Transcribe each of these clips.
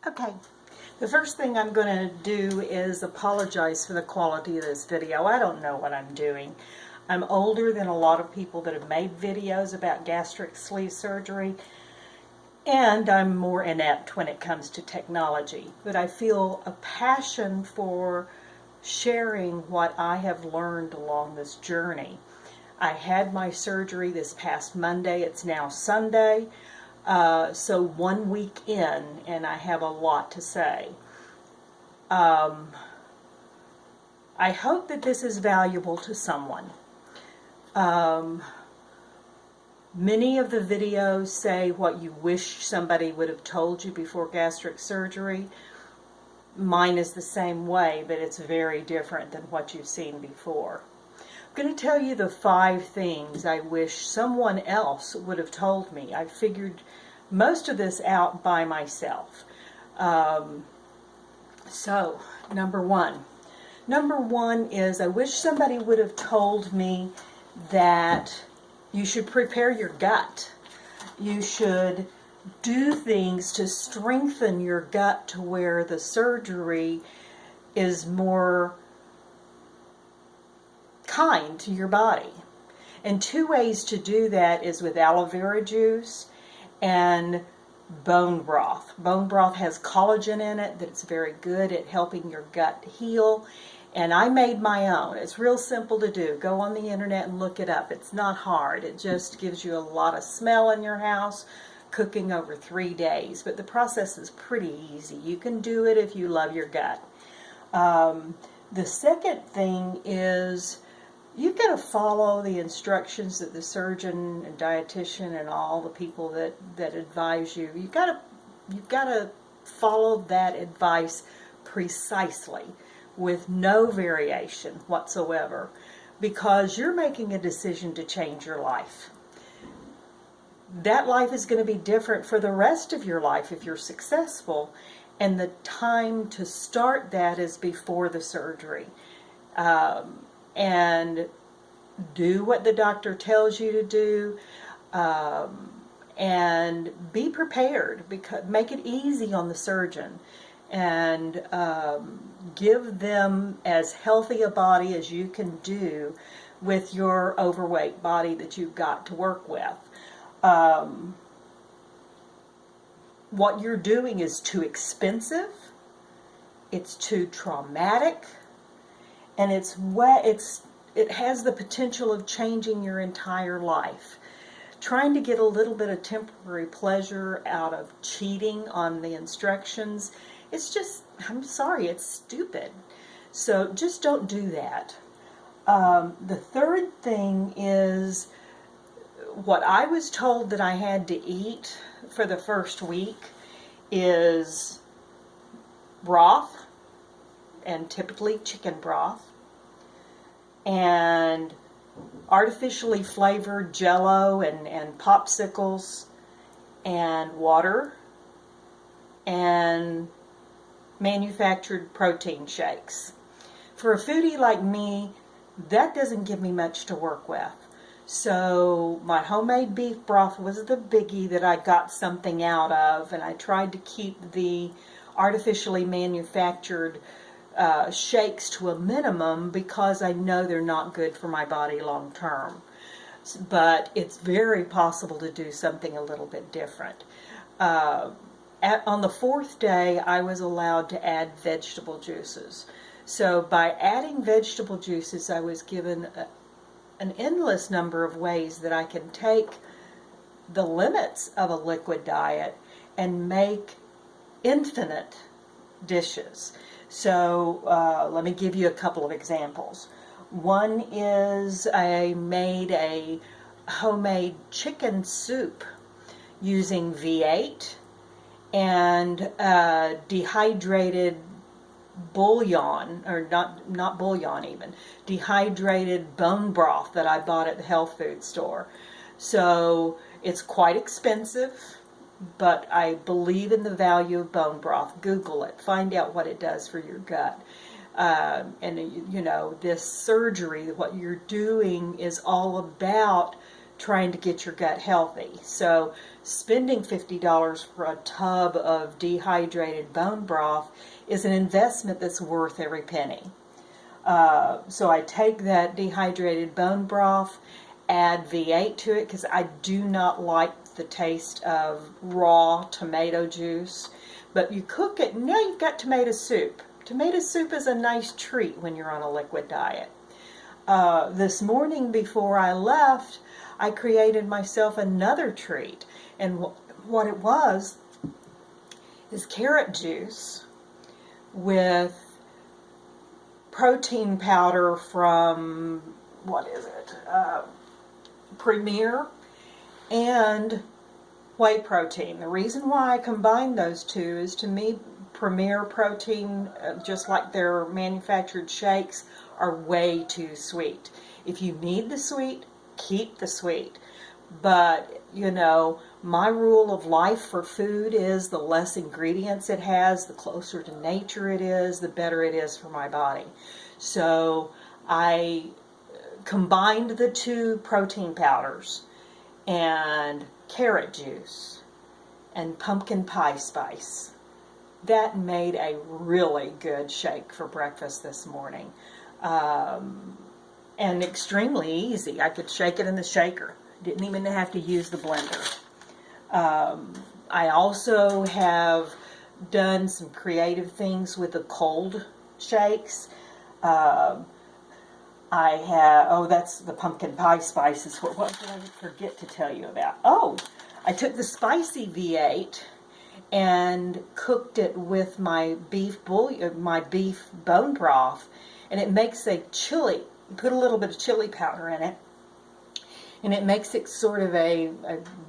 Okay, the first thing I'm going to do is apologize for the quality of this video. I don't know what I'm doing. I'm older than a lot of people that have made videos about gastric sleeve surgery, and I'm more inept when it comes to technology. But I feel a passion for sharing what I have learned along this journey. I had my surgery this past Monday. It's now Sunday. So 1 week in, and I have a lot to say. I hope that this is valuable to someone. Many of the videos say what you wish somebody would have told you before gastric surgery. Mine is the same way, but it's very different than what you've seen before. I'm going to tell you the 5 things I wish someone else would have told me. I figured most of this out by myself. So, number one. Number one is I wish somebody would have told me that you should prepare your gut. You should do things to strengthen your gut to where the surgery is more kind to your body. And 2 ways to do that is with aloe vera juice and bone broth. Bone broth has collagen in it that's very good at helping your gut heal. And I made my own. It's real simple to do. Go on the internet and look it up. It's not hard. It just gives you a lot of smell in your house, cooking over 3 days. But the process is pretty easy. You can do it if you love your gut. The second thing is you've got to follow the instructions that the surgeon and dietitian and all the people that advise you. You've got to follow that advice precisely with no variation whatsoever, because you're making a decision to change your life. That life is going to be different for the rest of your life if you're successful, and the time to start that is before the surgery. And do what the doctor tells you to do, and be prepared. Because make it easy on the surgeon, and give them as healthy a body as you can do with your overweight body that you've got to work with. What you're doing is too expensive, it's too traumatic, and it has the potential of changing your entire life. Trying to get a little bit of temporary pleasure out of cheating on the instructions, it's just, I'm sorry, it's stupid. So just don't do that. The third thing is what I was told that I had to eat for the first week is broth, and typically chicken broth, and artificially flavored Jell-O and popsicles, and water, and manufactured protein shakes. For a foodie like me, that doesn't give me much to work with. So my homemade beef broth was the biggie that I got something out of, and I tried to keep the artificially manufactured shakes to a minimum because I know they're not good for my body long term. But it's very possible to do something a little bit different. On the 4th day, I was allowed to add vegetable juices. So by adding vegetable juices, I was given an endless number of ways that I can take the limits of a liquid diet and make infinite dishes. So let me give you a couple of examples. One is I made a homemade chicken soup using V8 and dehydrated bouillon, or not bouillon even, dehydrated bone broth that I bought at the health food store. So it's quite expensive, but I believe in the value of bone broth. Google it, find out what it does for your gut. And you know, this surgery, what you're doing is all about trying to get your gut healthy. So spending $50 for a tub of dehydrated bone broth is an investment that's worth every penny. So I take that dehydrated bone broth, add V8 to it because I do not like the taste of raw tomato juice. But you cook it, now you've got tomato soup. Tomato soup is a nice treat when you're on a liquid diet. This morning before I left, I created myself another treat. And what it was is carrot juice with protein powder from, what is it, Premier, and whey protein. The reason why I combined those two is, to me, Premier protein, just like their manufactured shakes, are way too sweet. If you need the sweet, keep the sweet. But, you know, my rule of life for food is the less ingredients it has, the closer to nature it is, the better it is for my body. So I combined the two protein powders and carrot juice and pumpkin pie spice. That made a really good shake for breakfast this morning. And extremely easy. I could shake it in the shaker. Didn't even have to use the blender. I also have done some creative things with the cold shakes. I have, oh, that's the pumpkin pie spices. What did I forget to tell you about? Oh, I took the spicy V8 and cooked it with my beef bone broth, and it makes a chili. Put a little bit of chili powder in it, and it makes it sort of a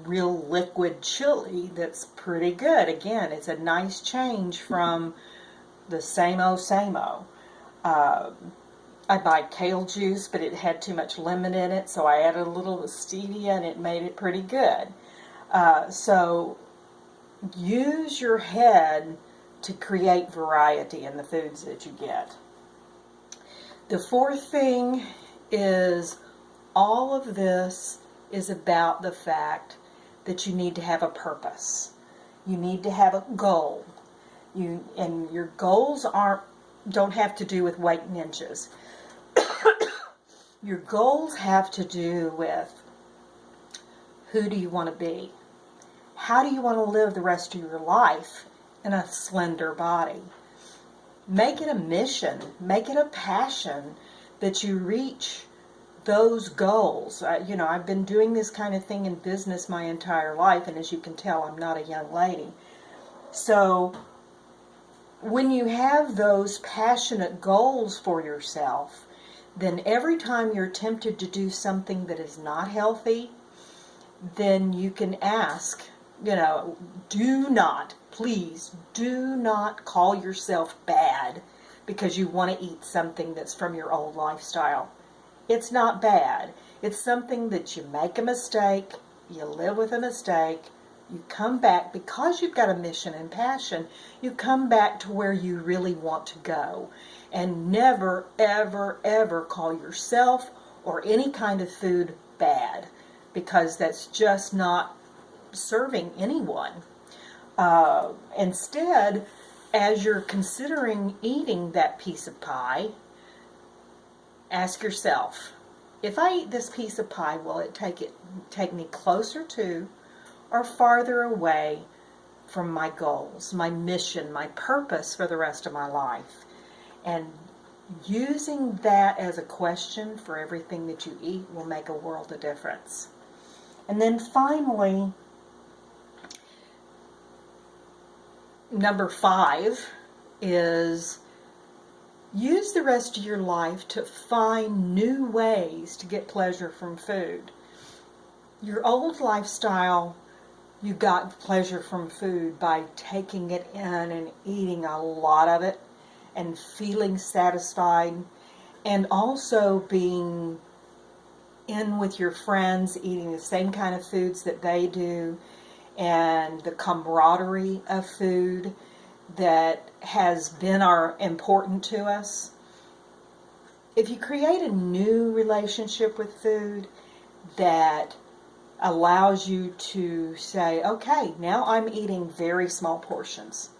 real liquid chili that's pretty good. Again, it's a nice change from the same-o. I buy kale juice, but it had too much lemon in it, so I added a little stevia, and it made it pretty good. So use your head to create variety in the foods that you get. The fourth thing is, all of this is about the fact that you need to have a purpose. You need to have a goal. And your goals don't have to do with weight and inches. Your goals have to do with, who do you want to be? How do you want to live the rest of your life in a slender body? Make it a mission. Make it a passion that you reach those goals. I've been doing this kind of thing in business my entire life, and as you can tell, I'm not a young lady. So when you have those passionate goals for yourself, then every time you're tempted to do something that is not healthy, then you can ask, please do not call yourself bad because you want to eat something that's from your old lifestyle. It's not bad. It's something that you make a mistake, you live with a mistake, you come back, because you've got a mission and passion, you come back to where you really want to go. And never, ever, ever call yourself or any kind of food bad, because that's just not serving anyone. Instead, as you're considering eating that piece of pie, ask yourself, if I eat this piece of pie, will it take me closer to or farther away from my goals, my mission, my purpose for the rest of my life? And using that as a question for everything that you eat will make a world of difference. And then finally, number 5 is, use the rest of your life to find new ways to get pleasure from food. Your old lifestyle, you got pleasure from food by taking it in and eating a lot of it and feeling satisfied, and also being in with your friends, eating the same kind of foods that they do, and the camaraderie of food that has been important to us. If you create a new relationship with food that allows you to say, okay, now I'm eating very small portions.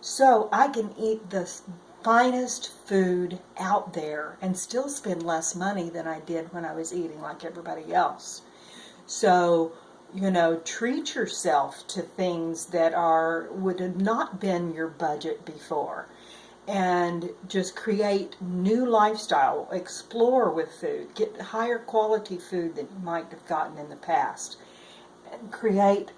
So I can eat the finest food out there and still spend less money than I did when I was eating like everybody else. So, treat yourself to things that would have not been your budget before. And just create new lifestyle, explore with food, get higher quality food than you might have gotten in the past, and create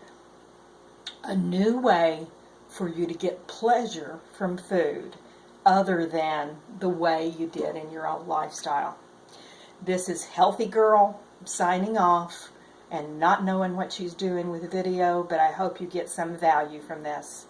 a new way for you to get pleasure from food other than the way you did in your old lifestyle. This is Healthy Girl signing off and not knowing what she's doing with the video, but I hope you get some value from this.